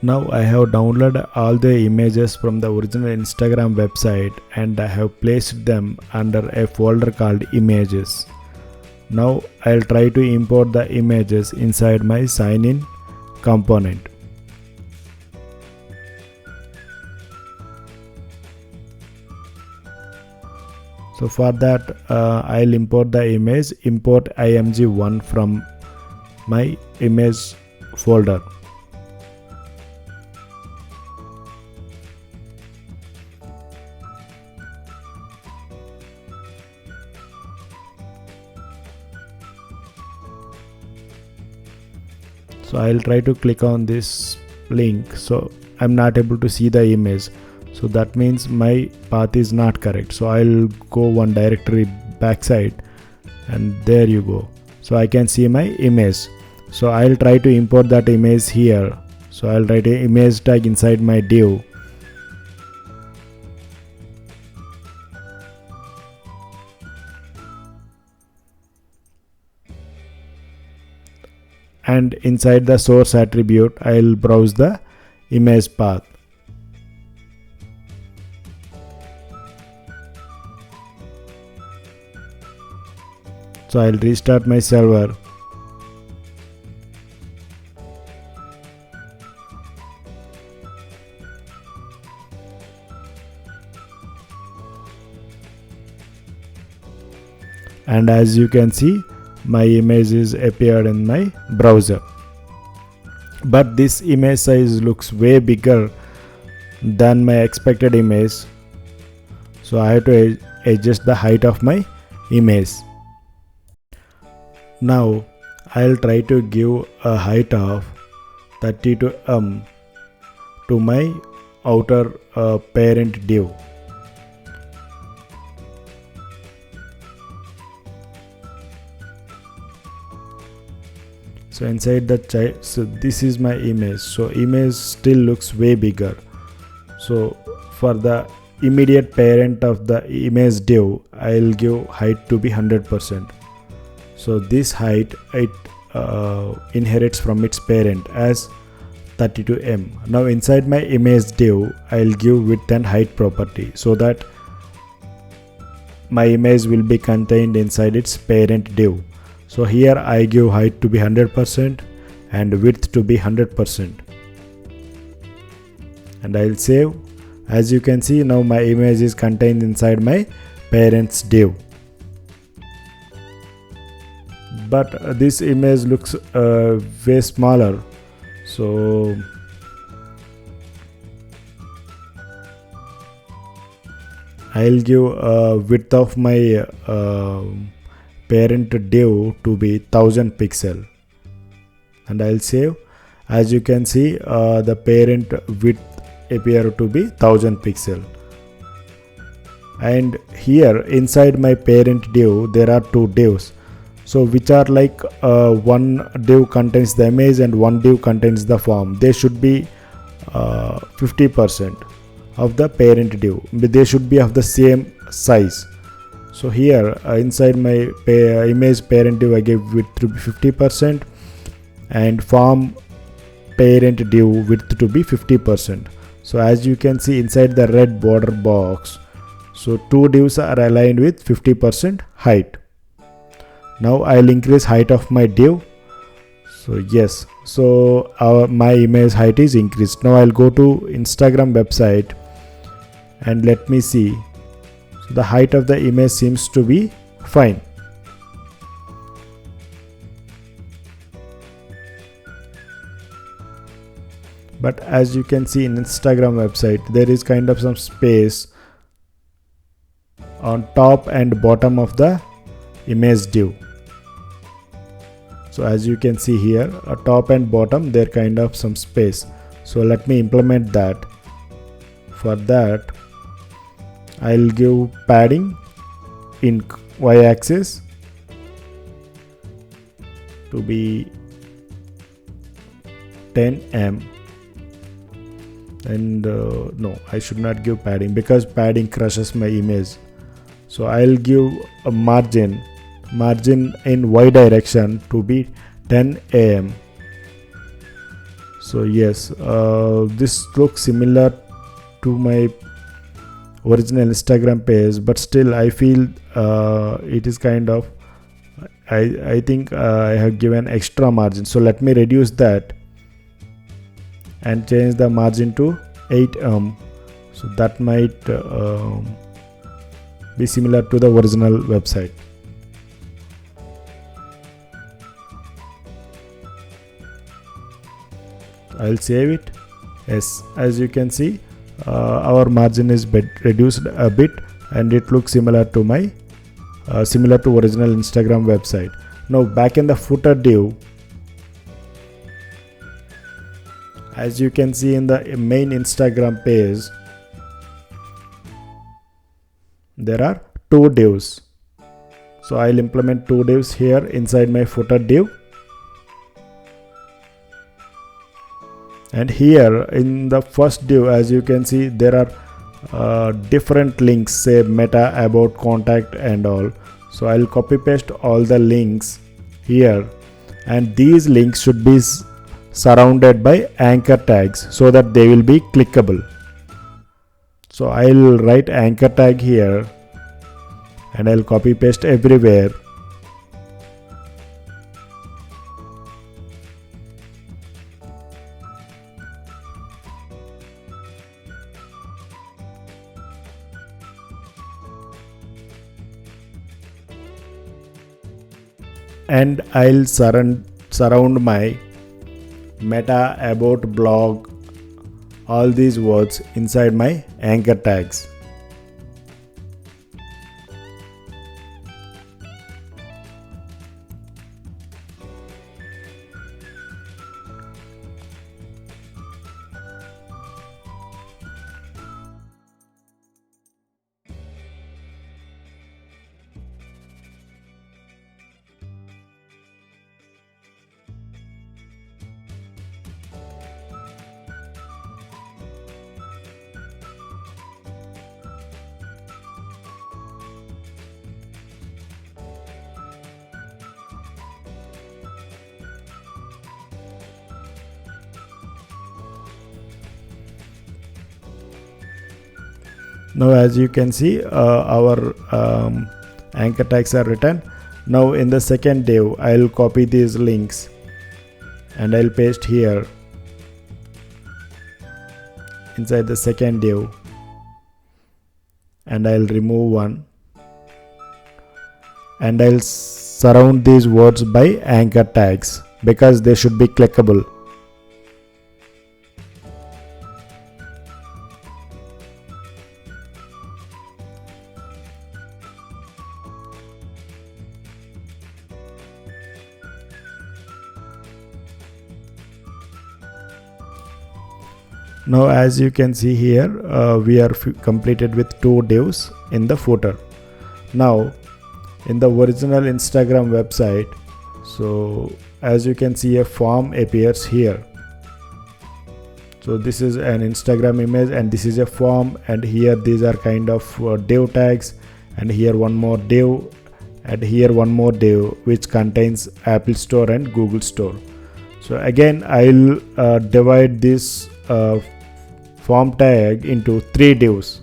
Now I have downloaded all the images from the original Instagram website and I have placed them under a folder called images. Now I'll try to import the images inside my sign in component. So for that I'll import the image, import img1 from my image folder. So I'll try to click on this link, so I'm not able to see the image, so that means my path is not correct. So I'll go one directory backside and there you go. So I can see my image. So I'll try to import that image here. So I'll write an image tag inside my div. And inside the source attribute I'll browse the image path. So I'll restart my server. And as you can see, my image is appeared in my browser. But this image size looks way bigger than my expected image. So I have to adjust the height of my image. Now I'll try to give a height of 32 to my outer parent div. So inside the child, so this is my image. So image still looks way bigger. So for the immediate parent of the image div, I'll give height to be 100%. So this height it inherits from its parent as 32m. Now inside my image div, I'll give width and height property so that my image will be contained inside its parent div. So here I give height to be 100% and width to be 100%. And I'll save. As you can see, now my image is contained inside my parent's div. But this image looks way smaller. So I'll give width of my parent div to be 1000 pixel and I'll save. As you can see, the parent width appear to be 1000 pixel. And here inside my parent div there are two divs, so which are like one div contains the image and one div contains the form. They should be 50% of the parent div. They should be of the same size. So here inside my image parent div I gave width to be 50% and form parent div width to be 50%. So as you can see inside the red border box, so two divs are aligned with 50% height. Now I'll increase height of my div. So yes, so my image height is increased. Now I'll go to Instagram website and let me see. So the height of the image seems to be fine. But as you can see in Instagram website, there is kind of some space on top and bottom of the image div. So as you can see here, top and bottom there kind of some space. So let me implement that. For that I'll give padding in y-axis to be 10m. And no, I should not give padding because padding crushes my image. So I'll give a margin in y direction to be 10 am. So yes, this looks similar to my original Instagram page, but still I feel it is kind of, I think I have given extra margin. So let me reduce that and change the margin to 8 so that might be similar to the original website. I'll save it. Yes, as you can see, our margin is reduced a bit and it looks similar to my similar to original Instagram website. Now back in the footer div, as you can see in the main Instagram page, there are 2 divs. So I'll implement 2 divs here inside my footer div. And here in the first div, as you can see, there are different links, say meta, about, contact and all. So I'll copy paste all the links here, and these links should be surrounded by anchor tags so that they will be clickable. So I'll write anchor tag here and I'll copy paste everywhere. And I'll surround my meta, about, blog, all these words inside my anchor tags. Now as you can see, our anchor tags are written. Now in the second div, I'll copy these links and I'll paste here inside the second div, and I'll remove one, and I'll surround these words by anchor tags because they should be clickable. Now as you can see here, we are completed with 2 divs in the footer. Now in the original Instagram website, so as you can see, a form appears here. So this is an Instagram image and this is a form, and here these are kind of div tags, and here one more div, and here one more div which contains Apple Store and Google Store. So again I'll divide this form tag into 3 divs.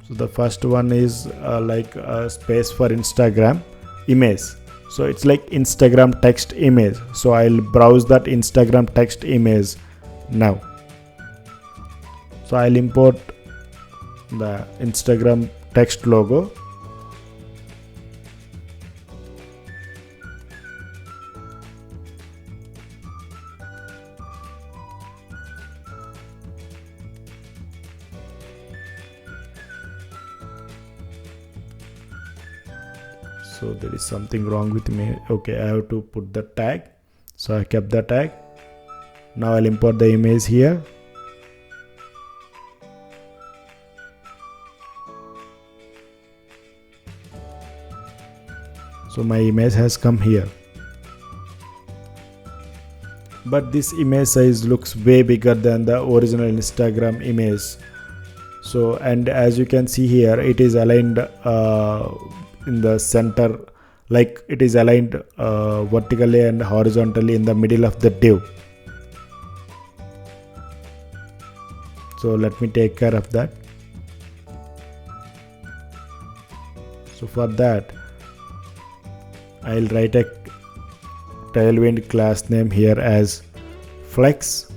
So the first one is like a space for Instagram image. So it's like Instagram text image. So I'll browse that Instagram text image now. So I'll import the Instagram text logo. So there is something wrong with me. Okay, I have to put the tag. So I kept the tag. Now I'll import the image here. So my image has come here, but this image size looks way bigger than the original Instagram image. So, and as you can see here, it is aligned in the center, like it is aligned vertically and horizontally in the middle of the div. So let me take care of that. So for that, I'll write a Tailwind class name here as flex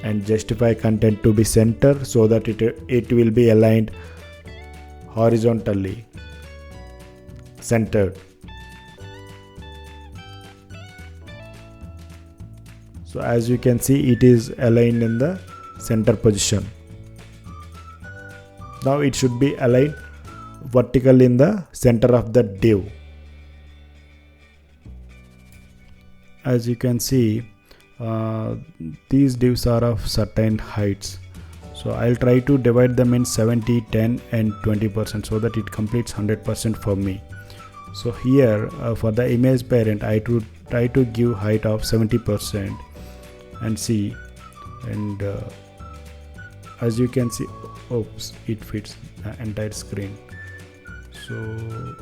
and justify content to be center so that it will be aligned horizontally centered. So as you can see, it is aligned in the center position. Now it should be aligned vertically in the center of the div. As you can see, these divs are of certain heights. So I'll try to divide them in 70, 10 and 20% so that it completes 100% for me. So here for the image parent, I try to give height of 70% and see, and as you can see, oops, it fits the entire screen. So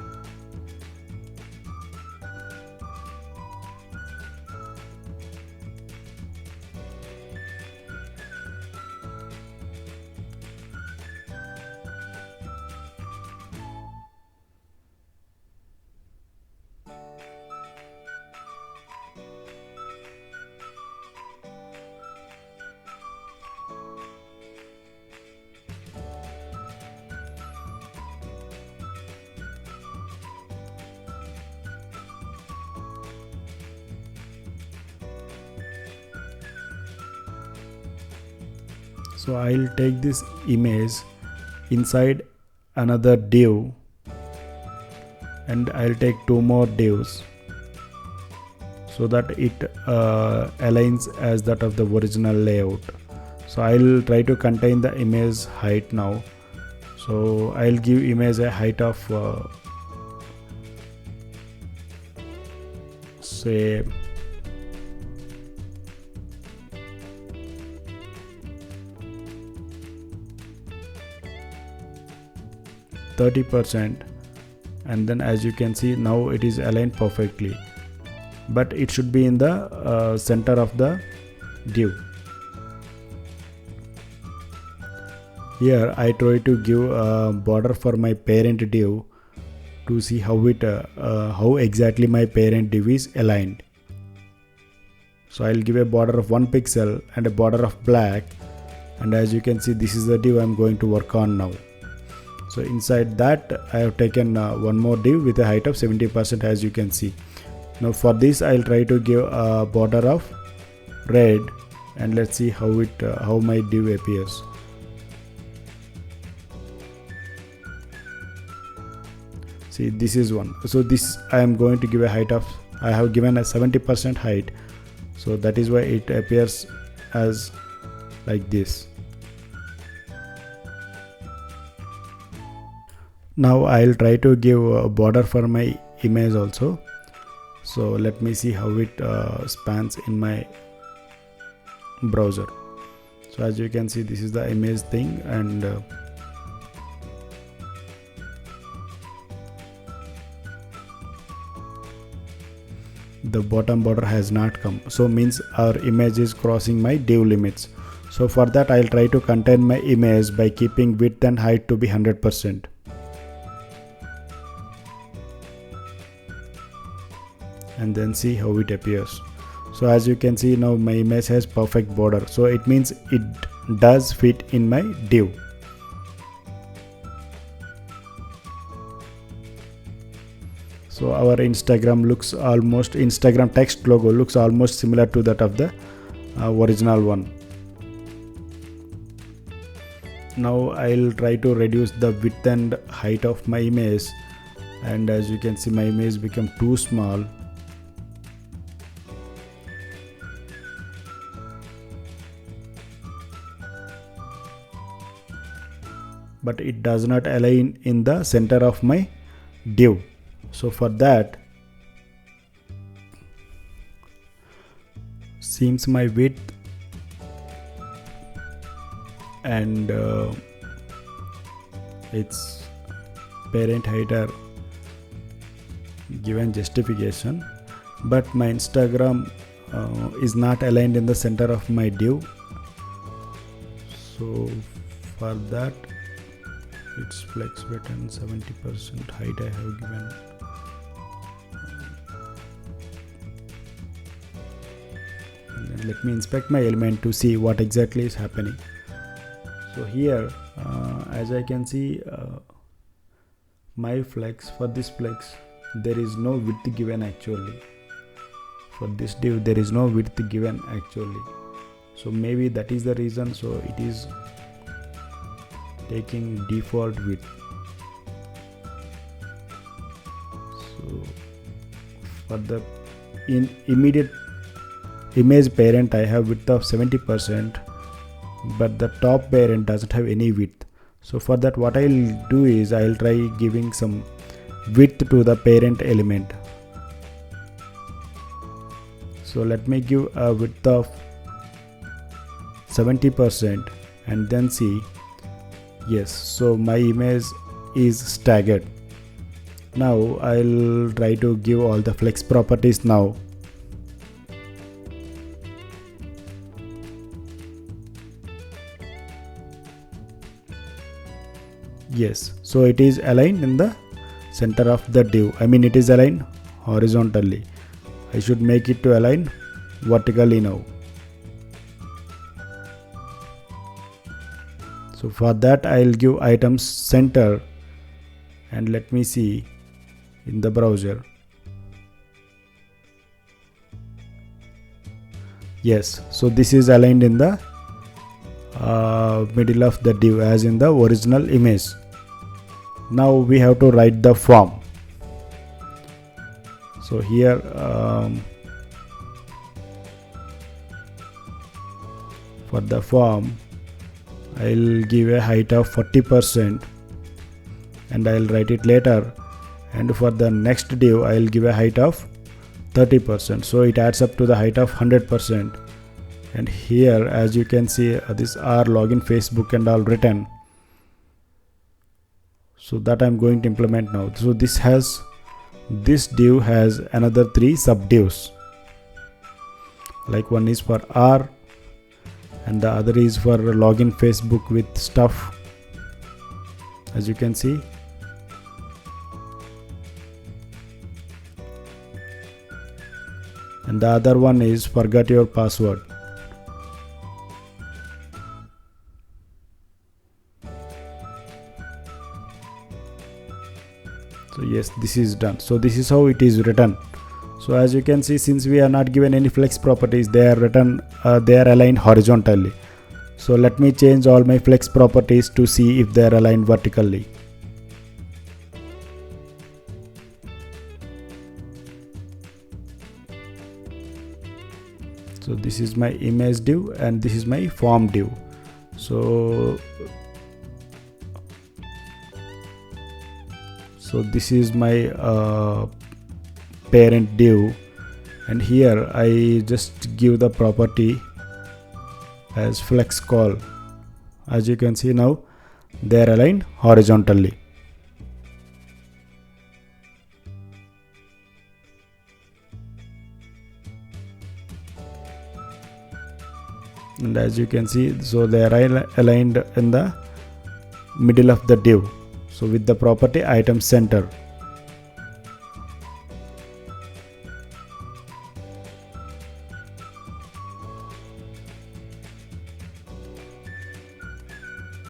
So I'll take this image inside another div and I'll take two more divs so that it aligns as that of the original layout. So I'll try to contain the image height now. So I'll give image a height of say 30%, and then as you can see, now it is aligned perfectly, but it should be in the center of the div. Here I try to give a border for my parent div to see how exactly my parent div is aligned. So I'll give a border of 1 pixel and a border of black, and as you can see, this is the div I'm going to work on now. So inside that I have taken one more div with a height of 70%, as you can see. Now for this I'll try to give a border of red, and let's see how my div appears. See, this is one. So this I am going to give a height of, I have given a 70% height, so that is why it appears as like this. Now I'll try to give a border for my image also. So let me see how it spans in my browser. So as you can see, this is the image thing, and the bottom border has not come, so means our image is crossing my div limits. So for that I'll try to contain my image by keeping width and height to be 100%. And then see how it appears. So as you can see, now my image has perfect border, so it means it does fit in my div. So our Instagram text logo looks almost similar to that of the original one. Now I'll try to reduce the width and height of my image, and as you can see, my image become too small. but it does not align in the center of my div. So for that, seems my width and its parent height are given justification, but my Instagram is not aligned in the center of my div. So for that, its flex button 70% height I have given. And then let me inspect my element to see what exactly is happening. So here, as I can see, my flex, for this flex there is no width given actually. For this div there is no width given actually. So maybe that is the reason. So it is taking default width. So for the immediate image parent I have width of 70%, but the top parent doesn't have any width. So for that, what I'll do is I'll try giving some width to the parent element. So let me give a width of 70% and then see. Yes, so my image is staggered. Now I'll try to give all the flex properties now. Yes, so it is aligned in the center of the div. I mean, it is aligned horizontally. I should make it to align vertically now. So for that, I'll give items center and let me see in the browser. Yes, so this is aligned in the middle of the div as in the original image. Now we have to write the form. So here for the form I'll give a height of 40% and I'll write it later, and for the next div I'll give a height of 30%, so it adds up to the height of 100%. And here, as you can see, this R login Facebook and all written. So that I'm going to implement now. So this div has another 3 sub divs. Like one is for R and the other is for login Facebook with stuff, as you can see. And the other one is forgot your password. So yes, this is done. So this is how it is written. So as you can see, since we are not given any flex properties, they are written, they are aligned horizontally. So let me change all my flex properties to see if they are aligned vertically. So this is my image div and this is my form div. So this is my parent div, and here I just give the property as flex call. As you can see now, they are aligned horizontally. And as you can see, so they are aligned in the middle of the div. So with the property item center.